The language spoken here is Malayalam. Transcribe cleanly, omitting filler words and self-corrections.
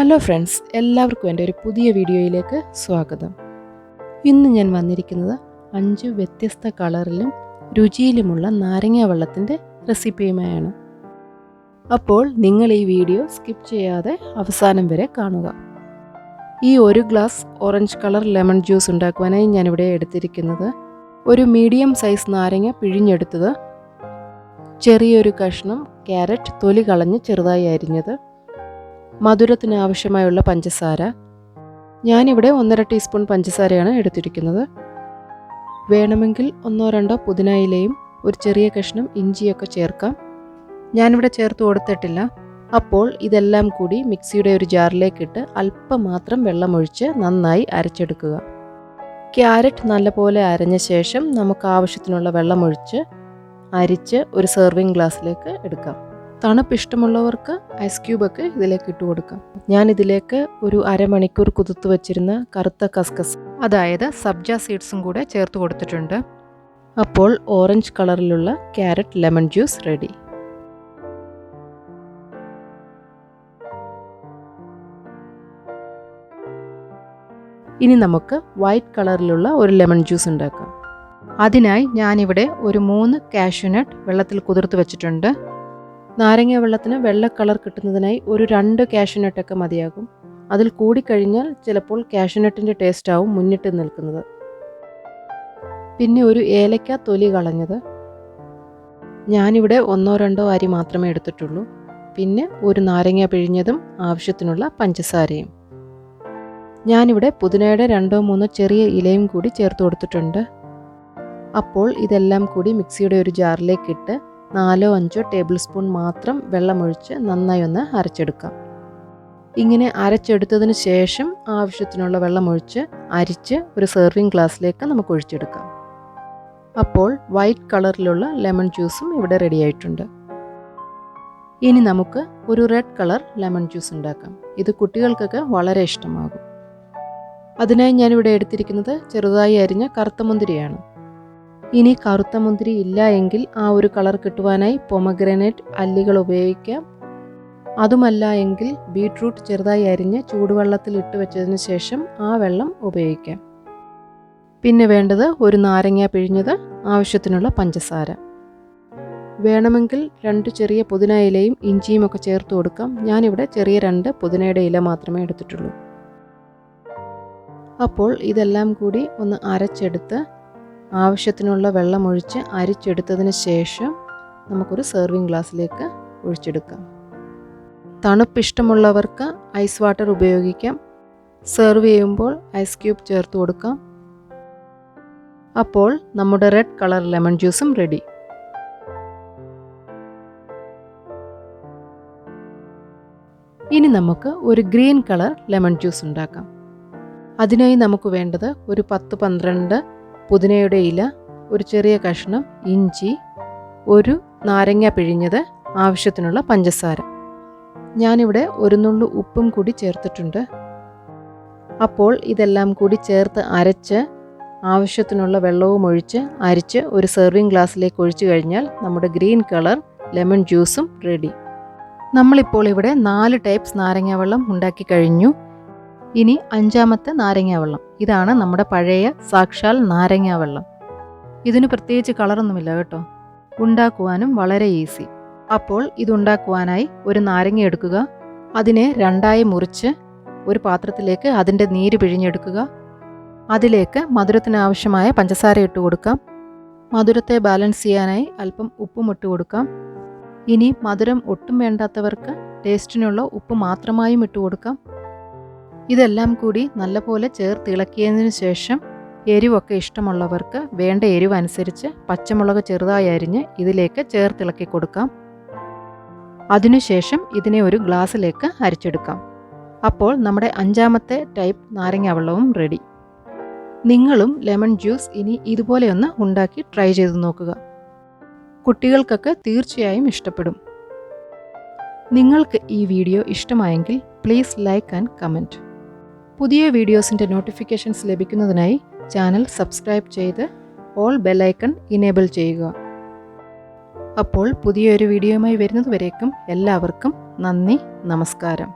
ഹലോ ഫ്രണ്ട്സ്, എല്ലാവർക്കും എൻ്റെ ഒരു പുതിയ വീഡിയോയിലേക്ക് സ്വാഗതം. ഇന്ന് ഞാൻ വന്നിരിക്കുന്നത് 5 വ്യത്യസ്ത കളറിലും രുചിയിലുമുള്ള നാരങ്ങ വെള്ളത്തിൻ്റെ റെസിപ്പിയുമായാണ്. അപ്പോൾ നിങ്ങൾ ഈ വീഡിയോ സ്കിപ്പ് ചെയ്യാതെ അവസാനം വരെ കാണുക. ഈ 1 glass orange colour lemon juice ഉണ്ടാക്കുവാനായി ഞാനിവിടെ എടുത്തിരിക്കുന്നത് ഒരു മീഡിയം സൈസ് നാരങ്ങ പിഴിഞ്ഞെടുത്തത്, ചെറിയൊരു കഷ്ണം ക്യാരറ്റ് തൊലി കളഞ്ഞ് ചെറുതായി അരിഞ്ഞത്, മധുരത്തിന് ആവശ്യമായുള്ള പഞ്ചസാര. ഞാനിവിടെ 1.5 ടീസ്പൂൺ പഞ്ചസാരയാണ് എടുത്തിരിക്കുന്നത്. വേണമെങ്കിൽ 1-2 പുതിന ഇലയും ഒരു ചെറിയ കഷ്ണം ഇഞ്ചിയൊക്കെ ചേർക്കാം. ഞാനിവിടെ ചേർത്ത് കൊടുത്തിട്ടില്ല. അപ്പോൾ ഇതെല്ലാം കൂടി മിക്സിയുടെ ഒരു ജാറിലേക്കിട്ട് അല്പം മാത്രം വെള്ളമൊഴിച്ച് നന്നായി അരച്ചെടുക്കുക. ക്യാരറ്റ് നല്ലപോലെ അരഞ്ഞ ശേഷം നമുക്ക് ആവശ്യത്തിനുള്ള വെള്ളമൊഴിച്ച് അരിച്ച് ഒരു സെർവിങ് ഗ്ലാസ്സിലേക്ക് എടുക്കാം. തണുപ്പ് ഇഷ്ടമുള്ളവർക്ക് ഐസ് ക്യൂബൊക്കെ ഇതിലേക്ക് ഇട്ട് കൊടുക്കാം. ഞാനിതിലേക്ക് ഒരു അരമണിക്കൂർ കുതിർത്ത് വച്ചിരുന്ന കറുത്ത കസ്കസ്, അതായത് സബ്ജ സീഡ്സും കൂടെ ചേർത്ത് കൊടുത്തിട്ടുണ്ട്. അപ്പോൾ ഓറഞ്ച് കളറിലുള്ള ക്യാരറ്റ് ലെമൺ ജ്യൂസ് റെഡി. ഇനി നമുക്ക് വൈറ്റ് കളറിലുള്ള ഒരു ലെമൺ ജ്യൂസ് ഉണ്ടാക്കാം. അതിനായി ഞാനിവിടെ ഒരു 3 കാഷ്യൂനട്ട് വെള്ളത്തിൽ കുതിർത്ത് വെച്ചിട്ടുണ്ട്. നാരങ്ങ വെള്ളത്തിന് വെള്ള കളർ കിട്ടുന്നതിനായി ഒരു 2 കാഷ്യൂനട്ടൊക്കെ മതിയാകും. അതിൽ കൂടിക്കഴിഞ്ഞാൽ ചിലപ്പോൾ കാഷ്യൂനട്ടിൻ്റെ ടേസ്റ്റ് ആവും മുന്നിട്ട് നിൽക്കുന്നത്. പിന്നെ ഒരു ഏലക്ക തൊലി കളഞ്ഞത്. ഞാനിവിടെ 1-2 അരി മാത്രമേ എടുത്തിട്ടുള്ളൂ. പിന്നെ ഒരു നാരങ്ങ പിഴിഞ്ഞതും ആവശ്യത്തിനുള്ള പഞ്ചസാരയും. ഞാനിവിടെ പുതിനയുടെ 2-3 ചെറിയ ഇലയും കൂടി ചേർത്ത് കൊടുത്തിട്ടുണ്ട്. അപ്പോൾ ഇതെല്ലാം കൂടി മിക്സിയുടെ ഒരു ജാറിലേക്കിട്ട് 4-5 ടേബിൾ സ്പൂൺ മാത്രം വെള്ളമൊഴിച്ച് നന്നായി ഒന്ന് അരച്ചെടുക്കാം. ഇങ്ങനെ അരച്ചെടുത്തതിന് ശേഷം ആവശ്യത്തിനുള്ള വെള്ളമൊഴിച്ച് അരിച്ച് ഒരു സെർവിങ് ഗ്ലാസ്സിലേക്ക് നമുക്ക് ഒഴിച്ചെടുക്കാം. അപ്പോൾ വൈറ്റ് കളറിലുള്ള ലെമൺ ജ്യൂസും ഇവിടെ റെഡി ആയിട്ടുണ്ട്. ഇനി നമുക്ക് ഒരു റെഡ് കളർ ലെമൺ ജ്യൂസ് ഉണ്ടാക്കാം. ഇത് കുട്ടികൾക്കൊക്കെ വളരെ ഇഷ്ടമാകും. അതിനായി ഞാനിവിടെ എടുത്തിരിക്കുന്നത് ചെറുതായി അരിഞ്ഞ കറുത്ത മുന്തിരിയാണ്. ഇനി കറുത്ത മുന്തിരി ഇല്ല എങ്കിൽ ആ ഒരു കളർ കിട്ടുവാനായി പൊമഗ്രനേറ്റ് അല്ലികൾ ഉപയോഗിക്കാം. അതുമല്ല എങ്കിൽ ബീട്രൂട്ട് ചെറുതായി അരിഞ്ഞ് ചൂടുവെള്ളത്തിൽ ഇട്ട് വെച്ചതിന് ശേഷം ആ വെള്ളം ഉപയോഗിക്കാം. പിന്നെ വേണ്ടത് ഒരു നാരങ്ങ പിഴിഞ്ഞത്, ആവശ്യത്തിനുള്ള പഞ്ചസാര. വേണമെങ്കിൽ 2 ചെറിയ പുതിന ഇലയും ഇഞ്ചിയും ഒക്കെ ചേർത്ത് കൊടുക്കാം. ഞാനിവിടെ ചെറിയ 2 പുതിനയുടെ ഇല മാത്രമേ എടുത്തിട്ടുള്ളൂ. അപ്പോൾ ഇതെല്ലാം കൂടി ഒന്ന് അരച്ചെടുത്ത് ആവശ്യത്തിനുള്ള വെള്ളമൊഴിച്ച് അരിച്ചെടുത്തതിന് ശേഷം നമുക്കൊരു സെർവിങ് ഗ്ലാസ്സിലേക്ക് ഒഴിച്ചെടുക്കാം. തണുപ്പ് ഇഷ്ടമുള്ളവർക്ക് ഐസ് വാട്ടർ ഉപയോഗിക്കാം. സെർവ് ചെയ്യുമ്പോൾ ഐസ് ക്യൂബ് ചേർത്ത് കൊടുക്കാം. അപ്പോൾ നമ്മുടെ റെഡ് കളർ ലെമൺ ജ്യൂസും റെഡി. ഇനി നമുക്ക് ഒരു ഗ്രീൻ കളർ ലെമൺ ജ്യൂസ് ഉണ്ടാക്കാം. അതിനായി നമുക്ക് വേണ്ടത് ഒരു 10-12 പുതിനയുടെ ഇല, ഒരു ചെറിയ കഷ്ണം ഇഞ്ചി, ഒരു നാരങ്ങ പിഴിഞ്ഞത്, ആവശ്യത്തിനുള്ള പഞ്ചസാര. ഞാനിവിടെ ഒരു നുള്ളു ഉപ്പും കൂടി ചേർത്തിട്ടുണ്ട്. അപ്പോൾ ഇതെല്ലാം കൂടി ചേർത്ത് അരച്ച് ആവശ്യത്തിനുള്ള വെള്ളവും ഒഴിച്ച് അരിച്ച് ഒരു സെർവിങ് ഗ്ലാസ്സിലേക്ക് ഒഴിച്ചു കഴിഞ്ഞാൽ നമ്മുടെ ഗ്രീൻ കളർ ലെമൺ ജ്യൂസും റെഡി. നമ്മളിപ്പോൾ ഇവിടെ 4 ടൈപ്സ് നാരങ്ങ വെള്ളം ഉണ്ടാക്കി കഴിഞ്ഞു. ഇനി 5ാമത്തെ നാരങ്ങ വെള്ളം. ഇതാണ് നമ്മുടെ പഴയ സാക്ഷാൽ നാരങ്ങ വെള്ളം. ഇതിന് പ്രത്യേകിച്ച് കളറൊന്നുമില്ല കേട്ടോ. ഉണ്ടാക്കുവാനും വളരെ ഈസി. അപ്പോൾ ഇതുണ്ടാക്കുവാനായി ഒരു നാരങ്ങ എടുക്കുക. അതിനെ 2ആയി മുറിച്ച് ഒരു പാത്രത്തിലേക്ക് അതിൻ്റെ നീര് പിഴിഞ്ഞെടുക്കുക. അതിലേക്ക് മധുരത്തിന് ആവശ്യമായ പഞ്ചസാര ഇട്ട് കൊടുക്കാം. മധുരത്തെ ബാലൻസ് ചെയ്യാനായി അല്പം ഉപ്പും ഇട്ട് കൊടുക്കാം. ഇനി മധുരം ഒട്ടും വേണ്ടാത്തവർക്ക് ടേസ്റ്റിനുള്ള ഉപ്പ് മാത്രമായും ഇട്ട് കൊടുക്കാം. ഇതെല്ലാം കൂടി നല്ലപോലെ ചേർത്തിളക്കിയതിന് ശേഷം എരിവൊക്കെ ഇഷ്ടമുള്ളവർക്ക് വേണ്ട എരിവ് അനുസരിച്ച് പച്ചമുളക് ചെറുതായി അരിഞ്ഞ് ഇതിലേക്ക് ചേർത്തിളക്കി കൊടുക്കാം. അതിനുശേഷം ഇതിനെ ഒരു ഗ്ലാസ്സിലേക്ക് അരിച്ചെടുക്കാം. അപ്പോൾ നമ്മുടെ 5ാമത്തെ ടൈപ്പ് നാരങ്ങ വെള്ളവും റെഡി. നിങ്ങളും ലെമൺ ജ്യൂസ് ഇനി ഇതുപോലെയൊന്ന് ഉണ്ടാക്കി ട്രൈ ചെയ്ത് നോക്കുക. കുട്ടികൾക്കൊക്കെ തീർച്ചയായും ഇഷ്ടപ്പെടും. നിങ്ങൾക്ക് ഈ വീഡിയോ ഇഷ്ടമായെങ്കിൽ പ്ലീസ് ലൈക്ക് ആൻഡ് കമൻറ്റ്. പുതിയ വീഡിയോസിൻ്റെ നോട്ടിഫിക്കേഷൻസ് ലഭിക്കുന്നതിനായി ചാനൽ സബ്സ്ക്രൈബ് ചെയ്ത് ഓൾ ബെല്ലൈക്കൺ ഇനേബിൾ ചെയ്യുക. അപ്പോൾ പുതിയൊരു വീഡിയോയുമായി വരുന്നതുവരേക്കും എല്ലാവർക്കും നന്ദി, നമസ്കാരം.